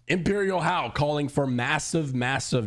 Imperial How calling for massive,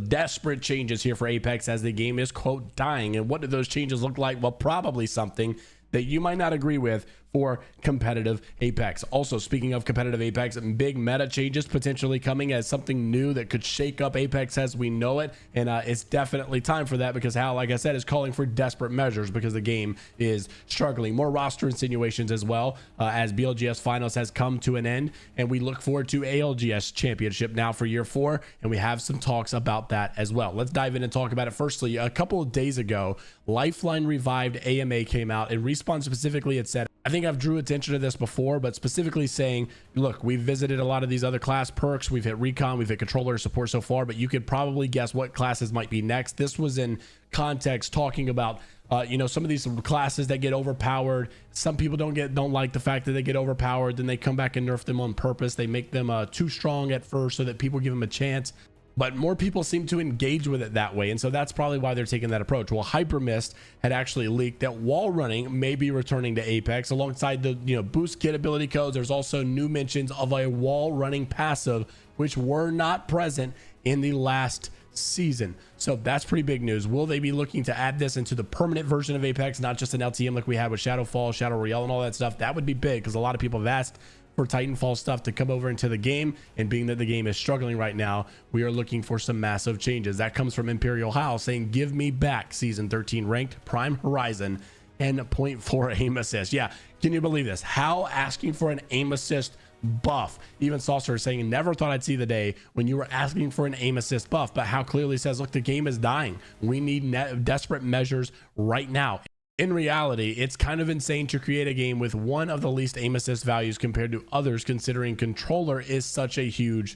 desperate changes here for Apex as the game is, quote, dying. And what do those changes look like? Well, probably something that you might not agree with for competitive Apex. Also, speaking of competitive Apex, big meta changes potentially coming as something new that could shake up Apex as we know it. And it's definitely time for that because Hal, like I said, is calling for desperate measures because the game is struggling. More roster insinuations as well as BLGS finals has come to an end. And we look forward to ALGS championship now for year 4. And we have some talks about that as well. Let's dive in and talk about it. Firstly, a couple of days ago, Lifeline Revived AMA came out, and Respawn specifically had said, I think I've drew attention to this before, but specifically saying, look, we've visited a lot of these other class perks. We've hit recon, we've hit controller support so far, but you could probably guess what classes might be next. This was in context talking about some of these classes that get overpowered. Some people don't like the fact that they get overpowered, then they come back and nerf them on purpose. They make them too strong at first so that people give them a chance. But more people seem to engage with it that way, and so that's probably why they're taking that approach. Well, Hypermist had actually leaked that wall running may be returning to Apex alongside the boost kit ability codes. There's also new mentions of a wall running passive which were not present in the last season. So that's pretty big news. Will they be looking to add this into the permanent version of Apex, not just an LTM like we had with Shadowfall, Shadow Royale, and all that stuff? That would be big because a lot of people have asked for Titanfall stuff to come over into the game, and being that the game is struggling right now, we are looking for some massive changes. That comes from Imperial How saying, give me back season 13 ranked Prime Horizon and 0.4 aim assist. Yeah, can you believe this? How asking for an aim assist buff? Even Saucer is saying, never thought I'd see the day when you were asking for an aim assist buff, but How clearly says, look, the game is dying. We need desperate measures right now. In reality, it's kind of insane to create a game with one of the least aim assist values compared to others, considering controller is such a huge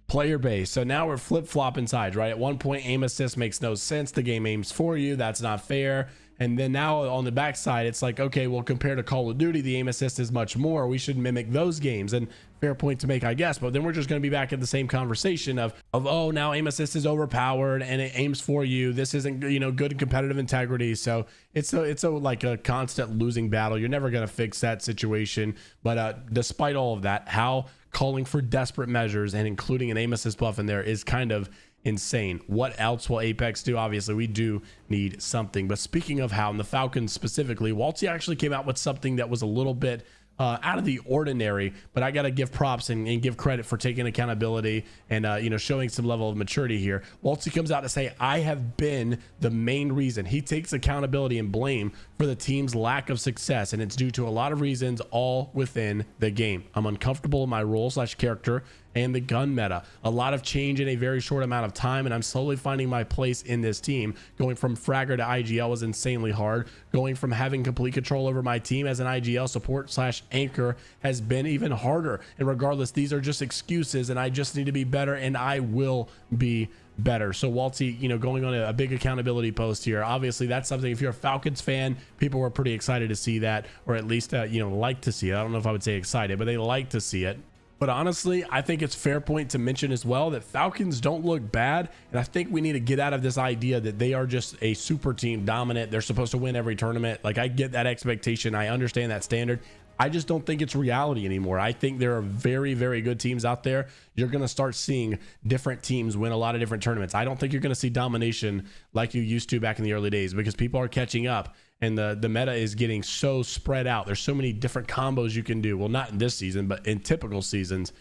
player base. So now we're flip-flopping sides, right? At one point, aim assist makes no sense. The game aims for you. That's not fair. And then now on the backside, it's like, okay, well, compared to Call of Duty, the aim assist is much more. We should mimic those games. And fair point to make, I guess. But then we're just going to be back at the same conversation of oh, now aim assist is overpowered and it aims for you. This isn't, good competitive integrity. So it's like a constant losing battle. You're never going to fix that situation. But despite all of that, How calling for desperate measures and including an aim assist buff in there is kind of insane. What else will Apex do? Obviously, we do need something. But speaking of How, and the Falcons specifically, Walty actually came out with something that was a little bit out of the ordinary, but I got to give props and give credit for taking accountability and showing some level of maturity here. Walty comes out to say, I have been the main reason. He takes accountability and blame for the team's lack of success, and it's due to a lot of reasons, all within the game. I'm uncomfortable in my role / character and the gun meta. A lot of change in a very short amount of time, and I'm slowly finding my place in this team. Going from Fragger to IGL was insanely hard. Going from having complete control over my team as an IGL support / anchor has been even harder. And regardless, these are just excuses, and I just need to be better, and I will be better. So Walty, going on a big accountability post here. Obviously, that's something, if you're a Falcons fan, people were pretty excited to see that, or at least like to see it. I don't know if I would say excited, but they like to see it. But honestly, I think it's fair point to mention as well that Falcons don't look bad. And I think we need to get out of this idea that they are just a super team, dominant. They're supposed to win every tournament. Like, I get that expectation. I understand that standard. I just don't think it's reality anymore. I think there are very, very good teams out there. You're going to start seeing different teams win a lot of different tournaments. I don't think you're going to see domination like you used to back in the early days, because people are catching up and the meta is getting so spread out. There's so many different combos you can do. Well, not in this season, but in typical seasons.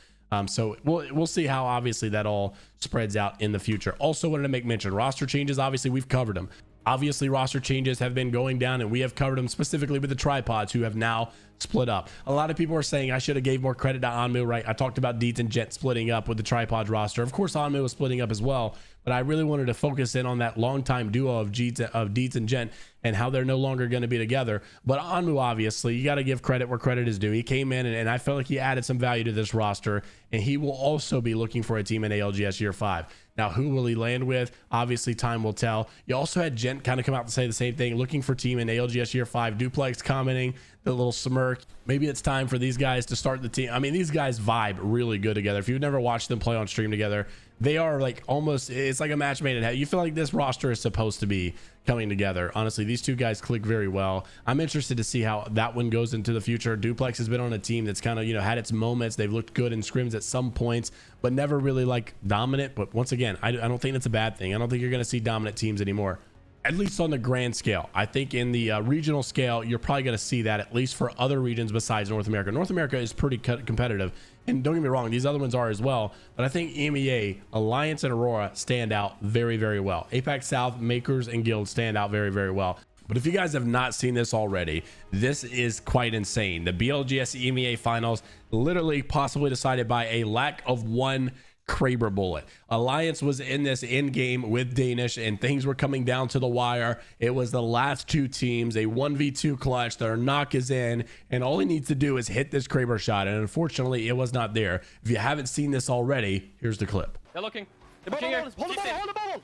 So we'll see how obviously that all spreads out in the future. Also wanted to make mention, roster changes, obviously we've covered them. Obviously, roster changes have been going down, and we have covered them specifically with the tripods, who have now split up. A lot of people are saying I should have gave more credit to Onmu, right? I talked about Deets and Jet splitting up with the tripods roster. Of course, Onmu was splitting up as well, but I really wanted to focus in on that longtime duo of Deets and Jet and how they're no longer going to be together. But Onmu, obviously, you got to give credit where credit is due. He came in, and I felt like he added some value to this roster, and he will also be looking for a team in ALGS Year 5. Now, who will he land with? Obviously, time will tell. You also had Gent kind of come out to say the same thing, looking for team in ALGS Year 5. Duplex commenting the little smirk. Maybe it's time for these guys to start the team. I mean, these guys vibe really good together. If you've never watched them play on stream together, they are like almost, it's like a match made in heaven. You feel like this roster is supposed to be coming together. Honestly, these two guys click very well. I'm interested to see how that one goes into the future. Duplex has been on a team that's kind of, you know, had its moments. They've looked good in scrims at some points, but never really like dominant. But once again, I don't think that's a bad thing. I don't think you're going to see dominant teams anymore, at least on the grand scale. I think in the regional scale, you're probably going to see that, at least for other regions besides North America. North America is pretty competitive, and don't get me wrong, these other ones are as well, but I think EMEA, Alliance, and Aurora stand out very, very well. APAC South, Makers, and Guild stand out very, very well. But if you guys have not seen this already, this is quite insane. The BLGS EMEA finals literally possibly decided by a lack of one Kraber bullet. Alliance was in this end game with Danish, and things were coming down to the wire. It was the last two teams, a 1v2 clutch. Their knock is in, and all he needs to do is hit this Kraber shot, and unfortunately it was not there. If you haven't seen this already, here's the clip. They're looking. Hold the ball, hold the ball.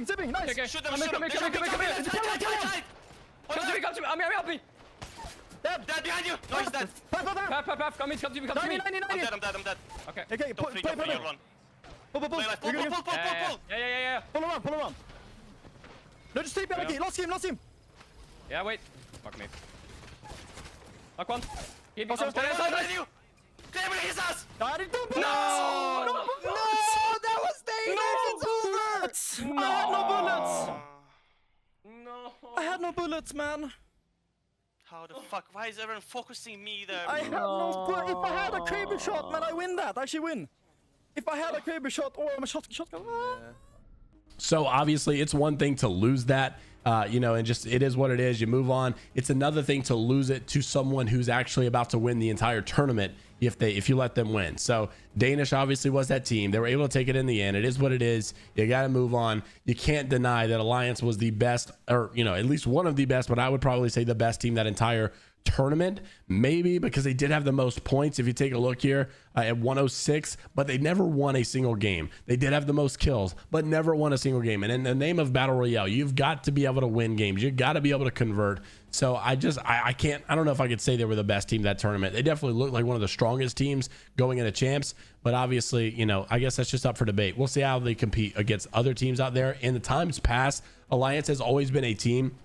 Zipping, nice. Okay. Shoot Come them. here. Come to me. Help me. Dead behind you. No, he's dead. Path. Come to me. I'm dead. Okay. Okay, pull. Pull. Yeah. Pull around. No, just stay back. Lost him. Yeah, wait. Fuck me. Knock one. Keep Also, on. Kraber, he's us. No, that was Danish. It's over. I had no bullets, man. How the fuck? Why is everyone focusing me there? I had no bullets. If I had a Kraber shot, man, I win that. I actually win. If I had a Kraber shot or a shotgun. So obviously it's one thing to lose that, you know, and just, it is what it is. You move on. It's another thing to lose it to someone who's actually about to win the entire tournament if you let them win. So Danish obviously was that team. They were able to take it in the end. It is what it is. You got to move on. You can't deny that Alliance was the best, or, you know, at least one of the best, but I would probably say the best team that entire tournament, maybe because they did have the most points. If you take a look here at 106, but they never won a single game. They did have the most kills, but never won a single game. And in the name of Battle Royale, you've got to be able to win games. You got to be able to convert. So I don't know if I could say they were the best team that tournament. They definitely looked like one of the strongest teams going into champs, but obviously, you know, I guess that's just up for debate. We'll see how they compete against other teams out there. In the times past, Alliance has always been a team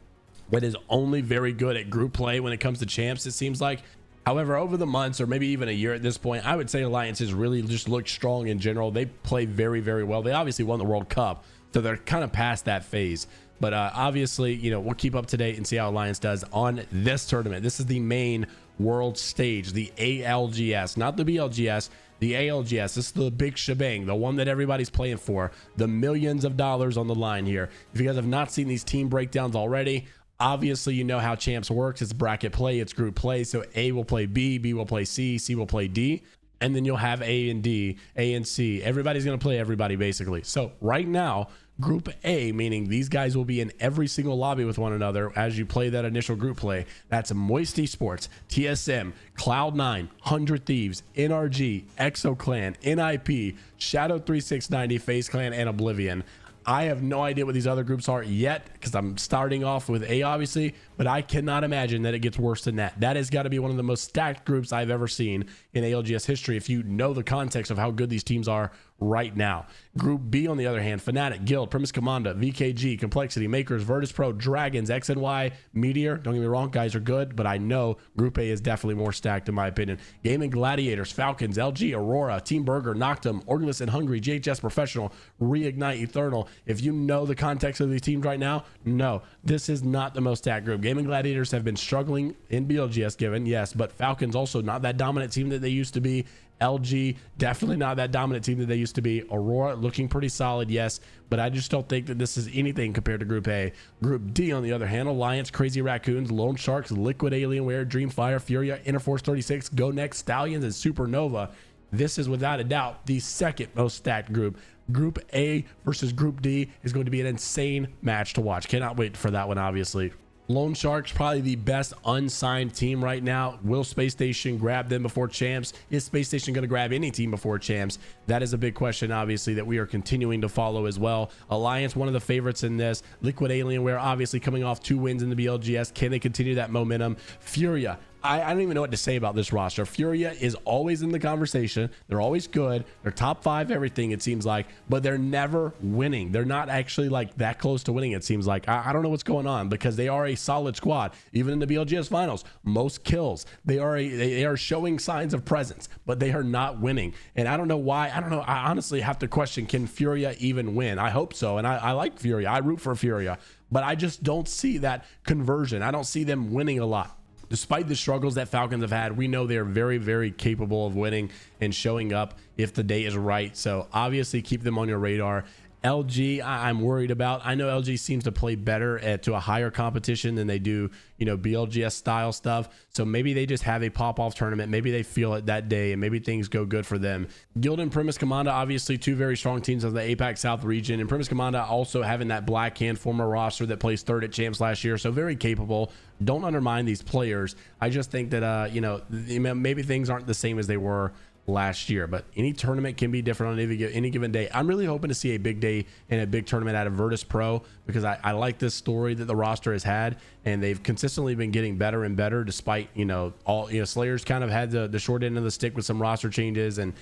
that is only very good at group play when it comes to champs, it seems like. However, over the months, or maybe even a year at this point, I would say Alliance has really just looked strong in general. They play very, very well. They obviously won the World Cup, so they're kind of past that phase. But obviously, you know, we'll keep up to date and see how Alliance does on this tournament. This is the main world stage, the ALGS, not the BLGS, the ALGS. This is the big shebang, the one that everybody's playing for, the millions of dollars on the line here. If you guys have not seen these team breakdowns already, obviously, you know how champs works. It's bracket play, it's group play. So A will play B, B will play C, C will play D, and then you'll have A and D, A and C. Everybody's going to play everybody, basically. So right now, Group A, meaning these guys will be in every single lobby with one another as you play that initial group play. That's Moist Esports, TSM, Cloud9, 100 Thieves, NRG, ExoClan, NIP, Shadow 3690, FaZe Clan, and Oblivion. I have no idea what these other groups are yet because I'm starting off with A, obviously, but I cannot imagine that it gets worse than that. That has got to be one of the most stacked groups I've ever seen in ALGS history if you know the context of how good these teams are right now. Group B, on the other hand, Fnatic, Guild, Primus Commanda, VKG, Complexity, Makers, Virtus Pro, Dragons, XNY, Meteor. Don't get me wrong, guys are good, but I know Group A is definitely more stacked in my opinion. Gaming Gladiators, Falcons, LG, Aurora, Team Burger, Noctum, Organist and Hungry, JHS Professional, Reignite, Eternal. If you know the context of these teams right now, no, this is not the most stacked group. Gaming Gladiators have been struggling in BLGS given, yes, but Falcons also not that dominant team that they used to be. LG, definitely not that dominant team that they used to be. Aurora looking pretty solid, yes, but I just don't think that this is anything compared to Group A. Group D, on the other hand, Alliance, Crazy Raccoons, Lone Sharks, Liquid Alienware, Dreamfire, Furia, Interforce 36, Go Next, Stallions, and Supernova. This is without a doubt the second most stacked group. Group A versus Group D is going to be an insane match to watch. Cannot wait for that one, obviously. Lone Sharks probably the best unsigned team right now. Will Space Station grab them before champs? Is Space Station going to grab any team before champs? That is a big question, obviously, that we are continuing to follow as well. Alliance, one of the favorites in this. Liquid Alienware, obviously coming off 2 wins in the BLGS. Can they continue that momentum? Furia, I don't even know what to say about this roster. Furia is always in the conversation. They're always good. They're top 5 everything, it seems like, but they're never winning. They're not actually like that close to winning, it seems like. I don't know what's going on, because they are a solid squad. Even in the BLGS finals, most kills. They are showing signs of presence, but they are not winning. And I don't know why. I don't know. I honestly have to question, can Furia even win? I hope so. And I like Furia. I root for Furia, but I just don't see that conversion. I don't see them winning a lot. Despite the struggles that Falcons have had, we know they're very, very capable of winning and showing up if the day is right. So obviously keep them on your radar. LG, I'm worried about. I know LG seems to play better to a higher competition than they do, you know, BLGS style stuff. So maybe they just have a pop-off tournament. Maybe they feel it that day, and maybe things go good for them. Guild and Primus Commanda, obviously 2 very strong teams of the APAC South region. And Primus Commanda also having that Black Hand former roster that placed 3rd at champs last year. So very capable. Don't undermine these players. I just think that, you know, maybe things aren't the same as they were last year, but any tournament can be different on any given day. I'm really hoping to see a big day and a big tournament out of Virtus Pro, because I like this story that the roster has had, and they've consistently been getting better and better despite, you know, Slayer's kind of had the short end of the stick with some roster changes and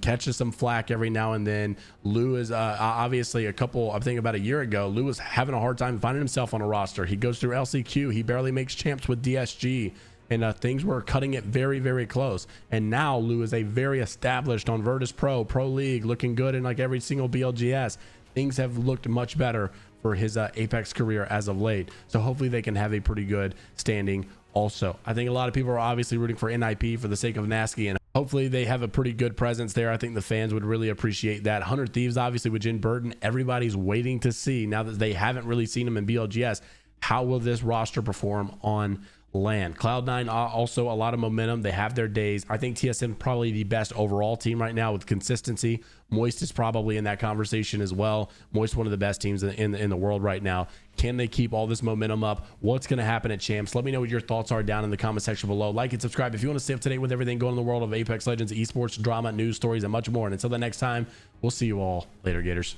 catches some flack every now and then. Lou is obviously I'm thinking about a year ago, Lou was having a hard time finding himself on a roster. He goes through LCQ, he barely makes champs with DSG, and things were cutting it very, very close. And now Lou is a very established on Virtus Pro League, looking good in like every single BLGS. Things have looked much better for his Apex career as of late. So hopefully they can have a pretty good standing also. I think a lot of people are obviously rooting for NIP for the sake of Nasky, and hopefully they have a pretty good presence there. I think the fans would really appreciate that. 100 Thieves, obviously, with Jin Burton, everybody's waiting to see, now that they haven't really seen him in BLGS, how will this roster perform on LAN. Cloud9 also a lot of momentum. They have their days. I think TSM probably the best overall team right now with consistency. Moist is probably in that conversation as well. Moist, one of the best teams in the world right now. Can they keep all this momentum up? What's going to happen at champs? Let me know what your thoughts are down in the comment section below. Like and subscribe if you want to stay up to date with everything going in the world of Apex Legends, esports, drama, news stories, and much more. And until the next time, we'll see you all later, Gators.